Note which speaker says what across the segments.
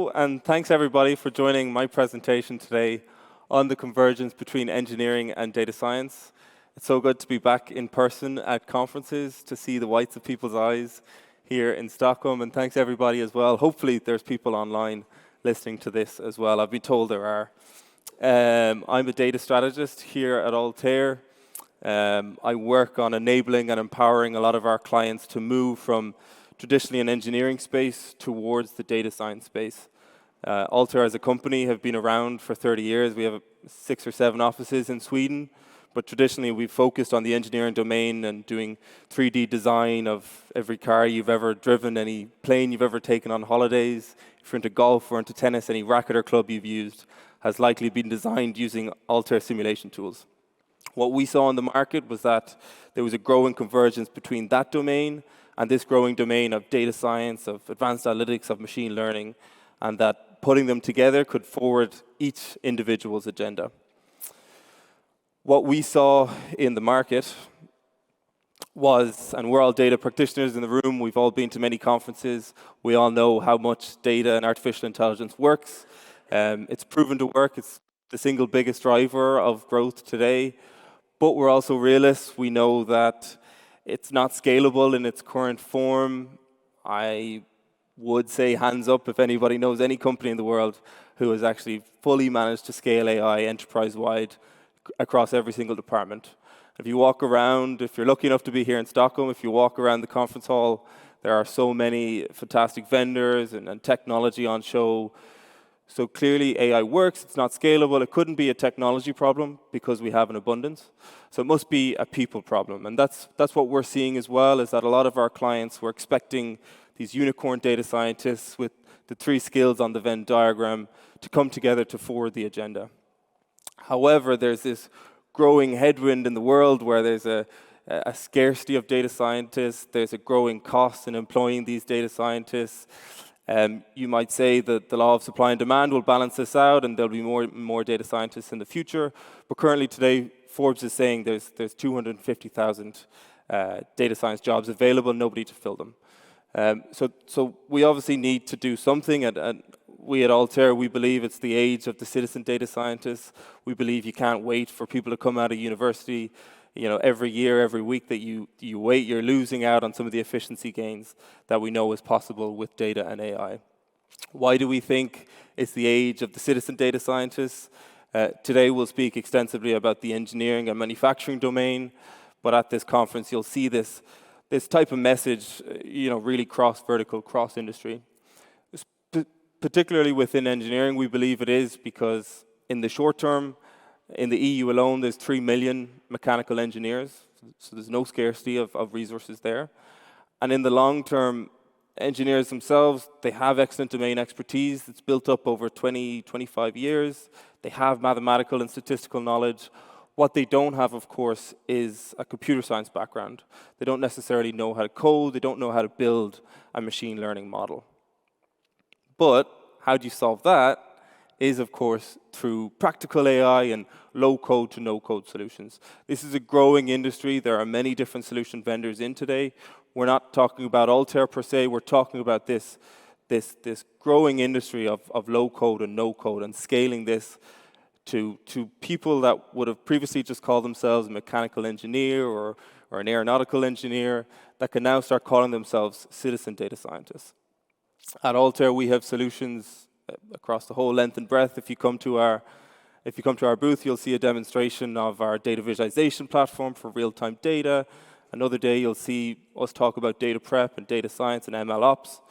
Speaker 1: Hello, and thanks everybody for joining my presentation today on the convergence between engineering and data science. It's so good to be back in person at conferences, to see the whites of people's eyes here in Stockholm, and thanks everybody as well. Hopefully there's people online listening to this as well. I've been told there are. I'm a data strategist here at Altair. I work on enabling and empowering a lot of our clients to move from traditionally an engineering space towards the data science space. Altair as a company have been around for 30 years. We have 6 or 7 offices in Sweden, but traditionally we've focused on the engineering domain and doing 3D design of every car you've ever driven, any plane you've ever taken on holidays. If you're into golf or into tennis, any racket or club you've used has likely been designed using Altair simulation tools. What we saw in the market was that there was a growing convergence between that domain and this growing domain of data science, of advanced analytics, of machine learning, and that putting them together could forward each individual's agenda. What we saw in the market was, and we're all data practitioners in the room, we've all been to many conferences, we all know how much data and artificial intelligence works. It's proven to work, it's the single biggest driver of growth today, but we're also realists. We know that it's not scalable in its current form. I would say hands up if anybody knows any company in the world who has actually fully managed to scale AI enterprise-wide across every single department. If you walk around, if you're lucky enough to be here in Stockholm, if you walk around the conference hall, there are so many fantastic vendors and technology on show. So clearly AI works, it's not scalable, it couldn't be a technology problem because we have an abundance. So it must be a people problem. And that's what we're seeing as well, is that a lot of our clients were expecting these unicorn data scientists with the 3 skills on the Venn diagram to come together to forward the agenda. However, there's this growing headwind in the world where there's a scarcity of data scientists, there's a growing cost in employing these data scientists. You might say that the law of supply and demand will balance this out and there'll be more data scientists in the future. But currently today, Forbes is saying there's 250,000 data science jobs available, nobody to fill them. So we obviously need to do something, and we at Altair, we believe it's the age of the citizen data scientists. We believe you can't wait for people to come out of university. Every year, every week that you wait, you're losing out on some of the efficiency gains that we know is possible with data and AI. Why do we think it's the age of the citizen data scientists? Today we'll speak extensively about the engineering and manufacturing domain, but at this conference you'll see this type of message, really cross-vertical, cross-industry. Particularly within engineering, we believe it is because in the short term, in the EU alone, there's 3 million mechanical engineers, so there's no scarcity of resources there. And in the long term, engineers themselves, they have excellent domain expertise. It's built up over 20, 25 years. They have mathematical and statistical knowledge. What they don't have, of course, is a computer science background. They don't necessarily know how to code. They don't know how to build a machine learning model. But how do you solve that? Is, of course, through practical AI and low-code to no-code solutions. This is a growing industry. There are many different solution vendors in today. We're not talking about Altair per se. We're talking about this growing industry of low-code and no-code and scaling this to people that would have previously just called themselves a mechanical engineer or an aeronautical engineer that can now start calling themselves citizen data scientists. At Altair, we have solutions across the whole length and breadth. If you come to our booth, you'll see a demonstration of our data visualization platform for real-time data. Another day, you'll see us talk about data prep and data science and ML ops.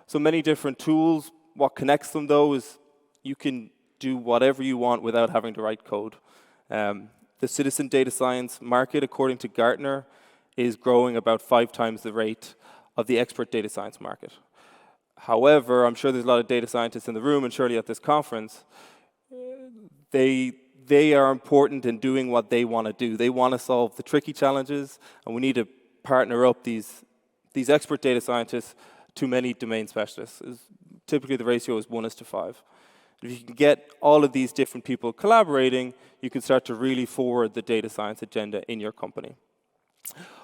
Speaker 1: So many different tools. What connects them, though, is you can do whatever you want without having to write code. The citizen data science market, according to Gartner, is growing about 5 times the rate of the expert data science market. However, I'm sure there's a lot of data scientists in the room, and surely at this conference, they are important in doing what they want to do. They want to solve the tricky challenges, and we need to partner up these expert data scientists to many domain specialists. Typically, the ratio is 1:5. If you can get all of these different people collaborating, you can start to really forward the data science agenda in your company.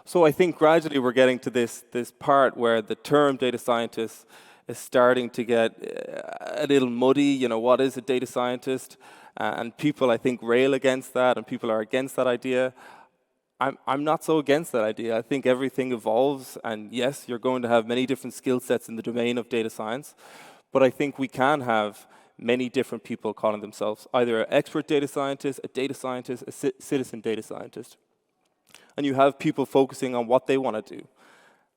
Speaker 1: So I think gradually we're getting to this part where the term data scientist is starting to get a little muddy. You know, what is a data scientist? And people, I think, rail against that, and people are against that idea. I'm not so against that idea. I think everything evolves, and yes, you're going to have many different skill sets in the domain of data science, but I think we can have many different people calling themselves either an expert data scientist, a citizen data scientist. And you have people focusing on what they want to do.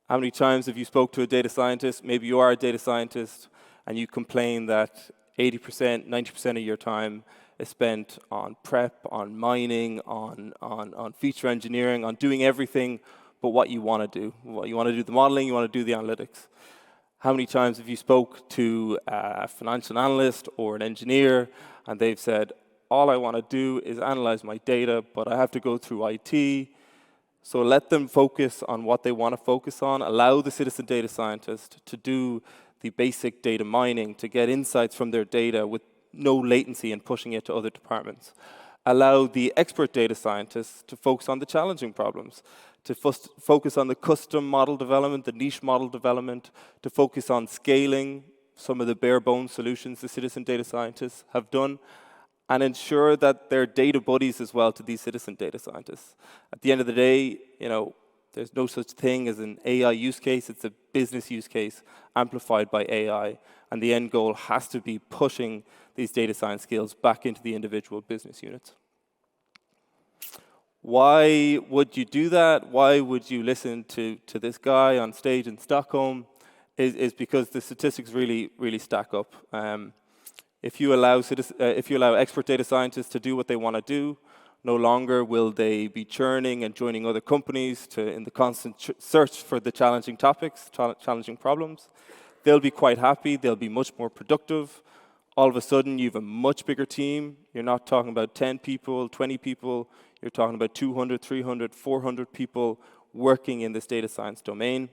Speaker 1: How many times have you spoke to a data scientist, maybe you are a data scientist, and you complain that 80%, 90% of your time is spent on prep, on mining, on feature engineering, on doing everything but what you want to do. Well, you want to do the modeling, you want to do the analytics. How many times have you spoke to a financial analyst or an engineer, and they've said, all I want to do is analyze my data, but I have to go through IT. So let them focus on what they want to focus on. Allow the citizen data scientist to do the basic data mining, to get insights from their data with no latency and pushing it to other departments. Allow the expert data scientists to focus on the challenging problems, to focus on the custom model development, the niche model development, to focus on scaling some of the bare bones solutions the citizen data scientists have done, and ensure that they're data buddies as well to these citizen data scientists. At the end of the day, you know, there's no such thing as an AI use case. It's a business use case amplified by AI. And the end goal has to be pushing these data science skills back into the individual business units. Why would you do that? Why would you listen to this guy on stage in Stockholm? Is because the statistics really, really stack up. If you allow expert data scientists to do what they want to do, no longer will they be churning and joining other companies in the constant search for the challenging topics, challenging problems. They'll be quite happy. They'll be much more productive. All of a sudden, you have a much bigger team. You're not talking about 10 people, 20 people. You're talking about 200, 300, 400 people working in this data science domain.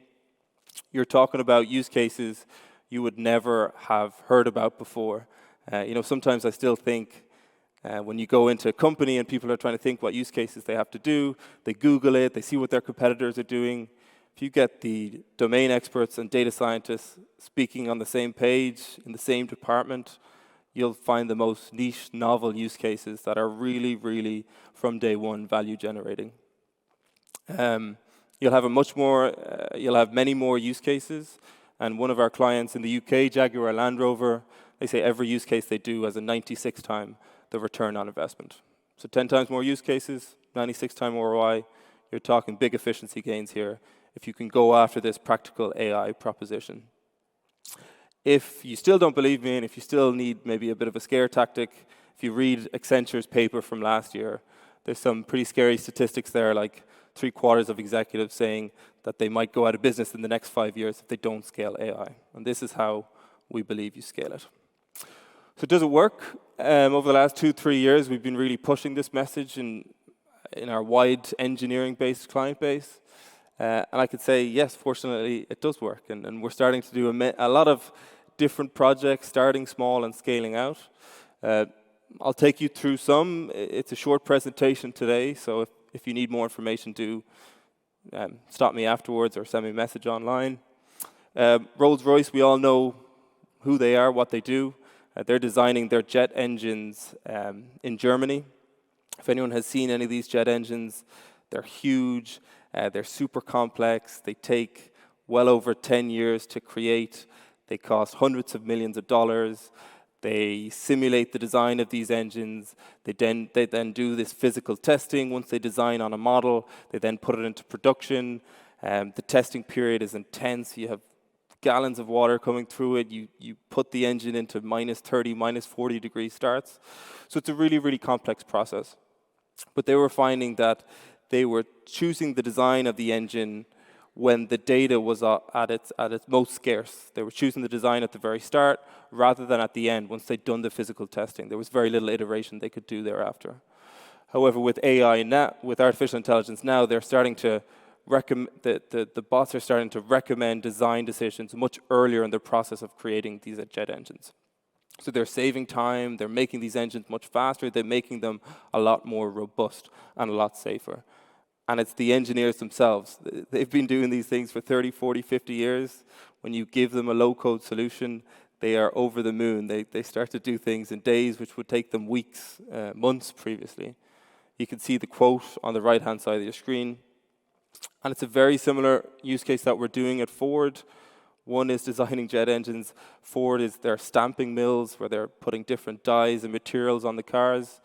Speaker 1: You're talking about use cases you would never have heard about before. You know, sometimes I still think when you go into a company and people are trying to think what use cases they have to do, they Google it, they see what their competitors are doing. If you get the domain experts and data scientists speaking on the same page, in the same department, you'll find the most niche, novel use cases that are really, really, from day one, value generating. You'll have many more use cases. And one of our clients in the UK, Jaguar Land Rover, they say every use case they do has a 96 time the return on investment. So 10 times more use cases, 96 time ROI. You're talking big efficiency gains here if you can go after this practical AI proposition. If you still don't believe me, and if you still need maybe a bit of a scare tactic, if you read Accenture's paper from last year, there's some pretty scary statistics there, like 3/4 of executives saying that they might go out of business in the next 5 years if they don't scale AI. And this is how we believe you scale it. So does it work? Over the last 2-3 years, we've been really pushing this message in our wide engineering-based client base. And I could say, yes, fortunately, it does work. And we're starting to do a lot of different projects, starting small and scaling out. I'll take you through some. It's a short presentation today, so if you need more information, do stop me afterwards or send me a message online. Rolls-Royce, we all know who they are, what they do. They're designing their jet engines in Germany. If anyone has seen any of these jet engines, they're huge, they're super complex, they take well over 10 years to create, they cost hundreds of millions of dollars, they simulate the design of these engines, they then do this physical testing. Once they design on a model, they then put it into production. The testing period is intense. You have gallons of water coming through it. You put the engine into -30, -40 degree starts. So it's a really, really complex process. But they were finding that they were choosing the design of the engine when the data was at its most scarce. They were choosing the design at the very start rather than at the end once they'd done the physical testing. There was very little iteration they could do thereafter. However, with AI now, with artificial intelligence now, they're starting to the bots are starting to recommend design decisions much earlier in the process of creating these jet engines. So they're saving time, they're making these engines much faster, they're making them a lot more robust and a lot safer. and it's the engineers themselves. They've been doing these things for 30, 40, 50 years. When you give them a low-code solution, they are over the moon. They start to do things in days which would take them weeks, months previously. You can see the quote on the right-hand side of your screen. And it's a very similar use case that we're doing at Ford. One is designing jet engines. Ford is their stamping mills where they're putting different dyes and materials on the cars.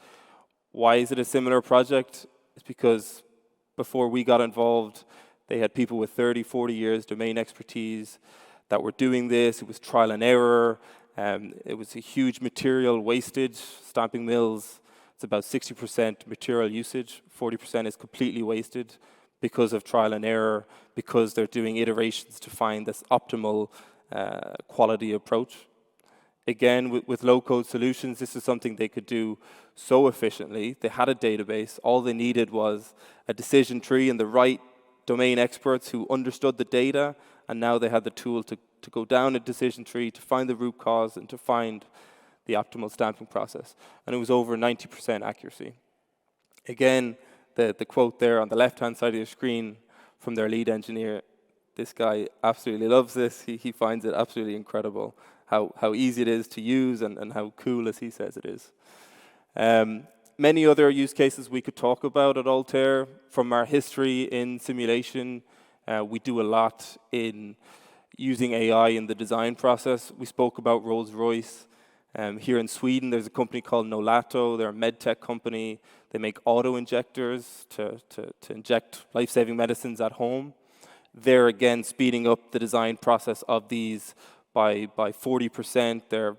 Speaker 1: Why is it a similar project? It's because before we got involved, they had people with 30, 40 years domain expertise that were doing this. It was trial and error. It was a huge material wastage. Stamping mills, it's about 60% material usage. 40% is completely wasted because of trial and error, because they're doing iterations to find this optimal quality approach. Again, with low-code solutions, this is something they could do so efficiently. They had a database. All they needed was a decision tree and the right domain experts who understood the data, and now they had the tool to go down a decision tree, to find the root cause, and to find the optimal stamping process. And it was over 90% accuracy. Again, the quote there on the left-hand side of your screen from their lead engineer, this guy absolutely loves this. He finds it absolutely incredible how easy it is to use and how cool, as he says, it is. Many other use cases we could talk about at Altair. From our history in simulation, we do a lot in using AI in the design process. We spoke about Rolls-Royce. Here in Sweden, there's a company called Nolato. They're a med tech company. They make auto-injectors to inject life-saving medicines at home. They're, again, speeding up the design process of these by 40%. They're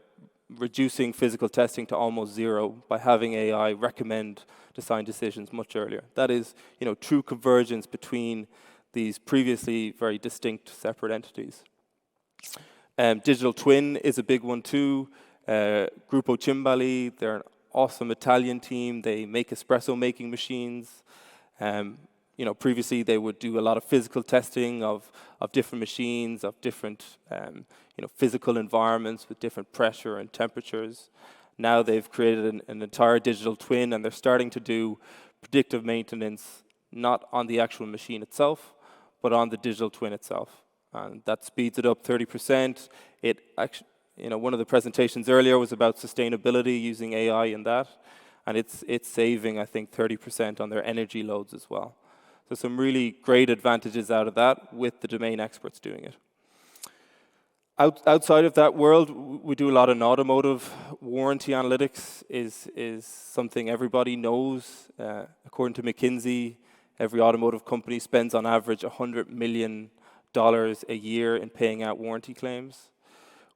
Speaker 1: reducing physical testing to almost zero by having AI recommend design decisions much earlier. That is, true convergence between these previously very distinct separate entities. Digital twin is a big one too. Gruppo Cimbali, they're an awesome Italian team. They make espresso making machines. Previously they would do a lot of physical testing of different machines, of different physical environments with different pressure and temperatures. Now they've created an entire digital twin, and they're starting to do predictive maintenance, not on the actual machine itself, but on the digital twin itself. And that speeds it up 30%. It actually, one of the presentations earlier was about sustainability using AI in that, and it's saving, I think, 30% on their energy loads as well. So some really great advantages out of that with the domain experts doing it. Outside of that world, we do a lot in automotive. Warranty analytics is something everybody knows. According to McKinsey, every automotive company spends on average $100 million a year in paying out warranty claims.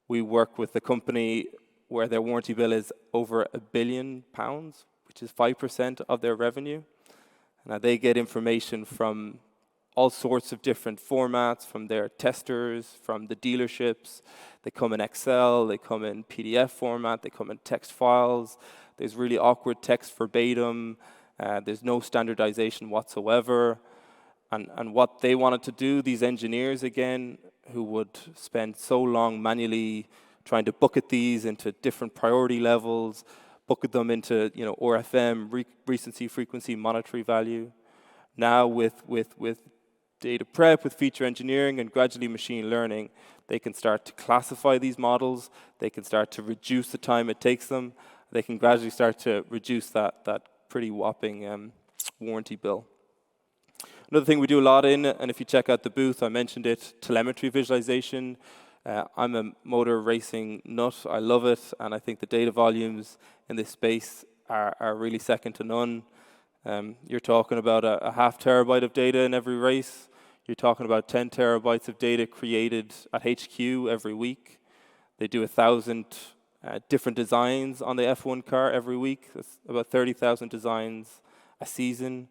Speaker 1: We work with a company where their warranty bill is over £1 billion, which is 5% of their revenue. Now they get information from all sorts of different formats, from their testers, from the dealerships. They come in Excel, they come in PDF format, they come in text files. There's really awkward text verbatim. There's no standardization whatsoever. And what they wanted to do, these engineers, again, who would spend so long manually trying to bucket these into different priority levels, bucket them into RFM, recency, frequency, monetary value. Now with data prep, with feature engineering, and gradually machine learning, they can start to classify these models. They can start to reduce the time it takes them. They can gradually start to reduce that pretty whopping warranty bill. Another thing we do a lot in, and if you check out the booth, I mentioned it, telemetry visualization. I'm a motor racing nut. I love it, and I think the data volumes in this space are really second to none. You're talking about a half terabyte of data in every race. You're talking about 10 terabytes of data created at HQ every week. They do 1,000 different designs on the F1 car every week. That's about 30,000 designs a season.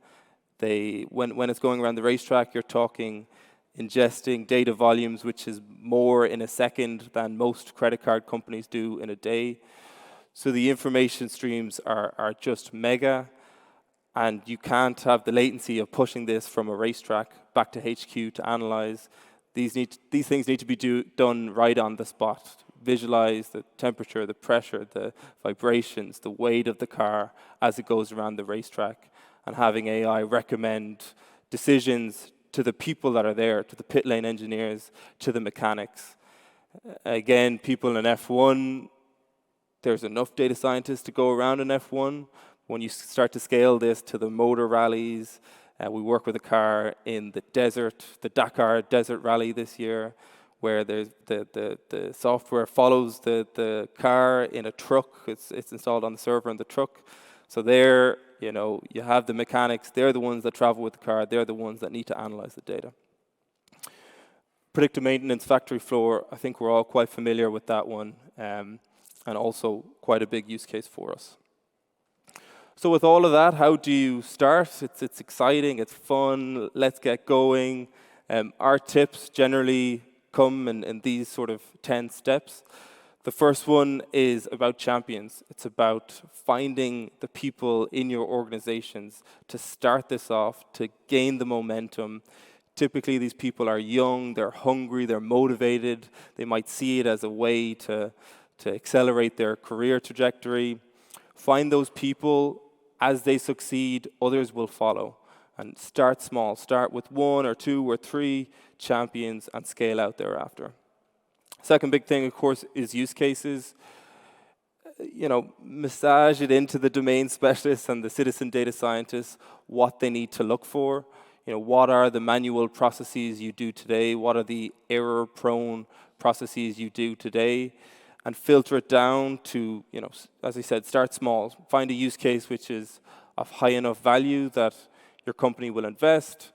Speaker 1: When it's going around the racetrack, you're talking ingesting data volumes, which is more in a second than most credit card companies do in a day. So the information streams are just mega, and you can't have the latency of pushing this from a racetrack back to HQ to analyze. These things need to be done right on the spot. Visualize the temperature, the pressure, the vibrations, the weight of the car as it goes around the racetrack, and having AI recommend decisions to the people that are there, to the pit lane engineers, to the mechanics. Again, people in F1, there's enough data scientists to go around in F1. When you start to scale this to the motor rallies, we work with a car in the desert, the Dakar Desert Rally this year, where there's the software follows the car in a truck. It's installed on the server in the truck. So there, you have the mechanics. They're the ones that travel with the car. They're the ones that need to analyze the data. Predictive maintenance factory floor, I think we're all quite familiar with that one, and also quite a big use case for us. So with all of that, how do you start? It's exciting, it's fun, let's get going. Our tips generally come in these sort of 10 steps. The first one is about champions. It's about finding the people in your organizations to start this off, to gain the momentum. Typically, these people are young, they're hungry, they're motivated. They might see it as a way to accelerate their career trajectory. Find those people. As they succeed, others will follow. And start small. Start with 1 or 2 or 3 champions and scale out thereafter. Second big thing, of course, is use cases. Massage it into the domain specialists and the citizen data scientists what they need to look for. What are the manual processes you do today? What are the error-prone processes you do today? And filter it down to, as I said, start small. Find a use case which is of high enough value that your company will invest.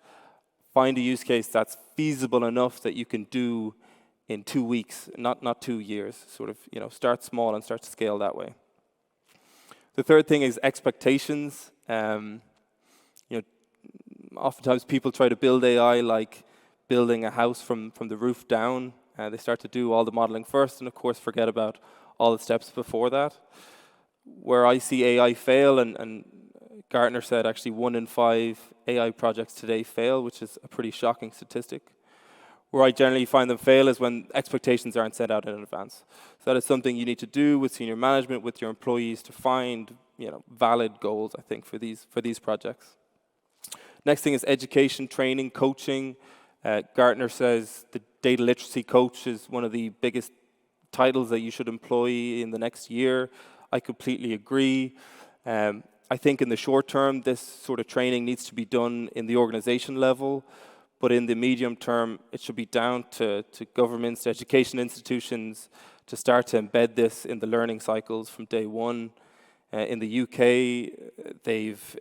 Speaker 1: Find a use case that's feasible enough that you can do in 2 weeks, not 2 years. Sort of, start small and start to scale that way. The third thing is expectations. Oftentimes people try to build AI like building a house from the roof down. They start to do all the modeling first and, of course, forget about all the steps before that. Where I see AI fail, and Gartner said actually 1 in 5 AI projects today fail, which is a pretty shocking statistic. Where I generally find them fail is when expectations aren't set out in advance. So that is something you need to do with senior management, with your employees, to find valid goals, I think, for these projects. Next thing is education, training, coaching. Gartner says the data literacy coach is one of the biggest titles that you should employ in the next year. I completely agree. I think in the short term, this sort of training needs to be done in the organization level, but in the medium term, it should be down to governments, to education institutions, to start to embed this in the learning cycles from day one. In the UK, they've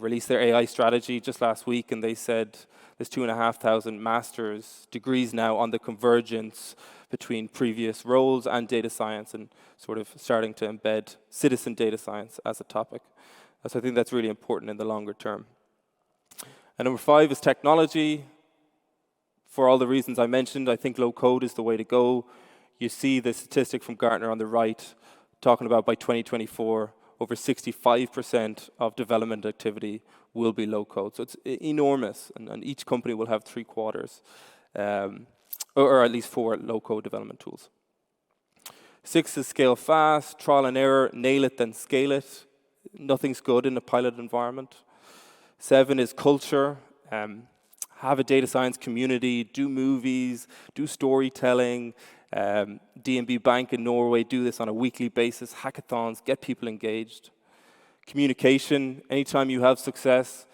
Speaker 1: released their AI strategy just last week, and they said there's 2,500 master's degrees now on the convergence between previous roles and data science, and sort of starting to embed citizen data science as a topic. So I think that's really important in the longer term. And number 5 is technology. For all the reasons I mentioned, I think low code is the way to go. You see the statistic from Gartner on the right, talking about by 2024, over 65% of development activity will be low code. So it's enormous, and each company will have 3/4, or at least 4 low code development tools. 6 is scale fast, trial and error, nail it, then scale it. Nothing's good in a pilot environment. 7 is culture. Have a data science community, do movies, do storytelling. DNB Bank in Norway do this on a weekly basis, hackathons, get people engaged. Communication, anytime you have success,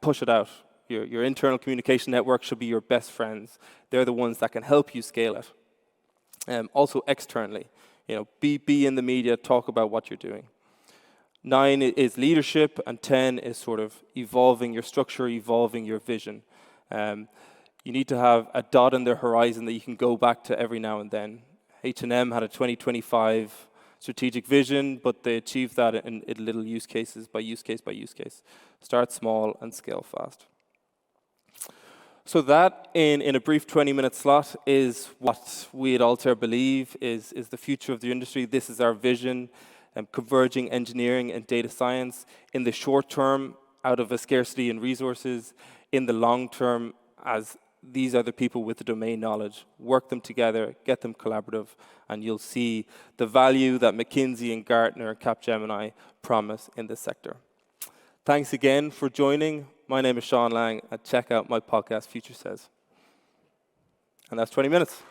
Speaker 1: push it out. Your internal communication network should be your best friends. They're the ones that can help you scale it. Also externally, be in the media, talk about what you're doing. 9 is leadership, and 10 is sort of evolving your structure, evolving your vision. You need to have a dot in the horizon that you can go back to every now and then. H&M had a 2025 strategic vision, but they achieved that in little use cases by use case by use case. Start small and scale fast. So that, in a brief 20-minute slot, is what we at Altair believe is the future of the industry. This is our vision, converging engineering and data science. In the short term, out of a scarcity in resources. In the long term, as these are the people with the domain knowledge. Work them together, get them collaborative, and you'll see the value that McKinsey and Gartner and Capgemini promise in this sector. Thanks again for joining. My name is Sean Lang, and check out my podcast, Future Says. And that's 20 minutes.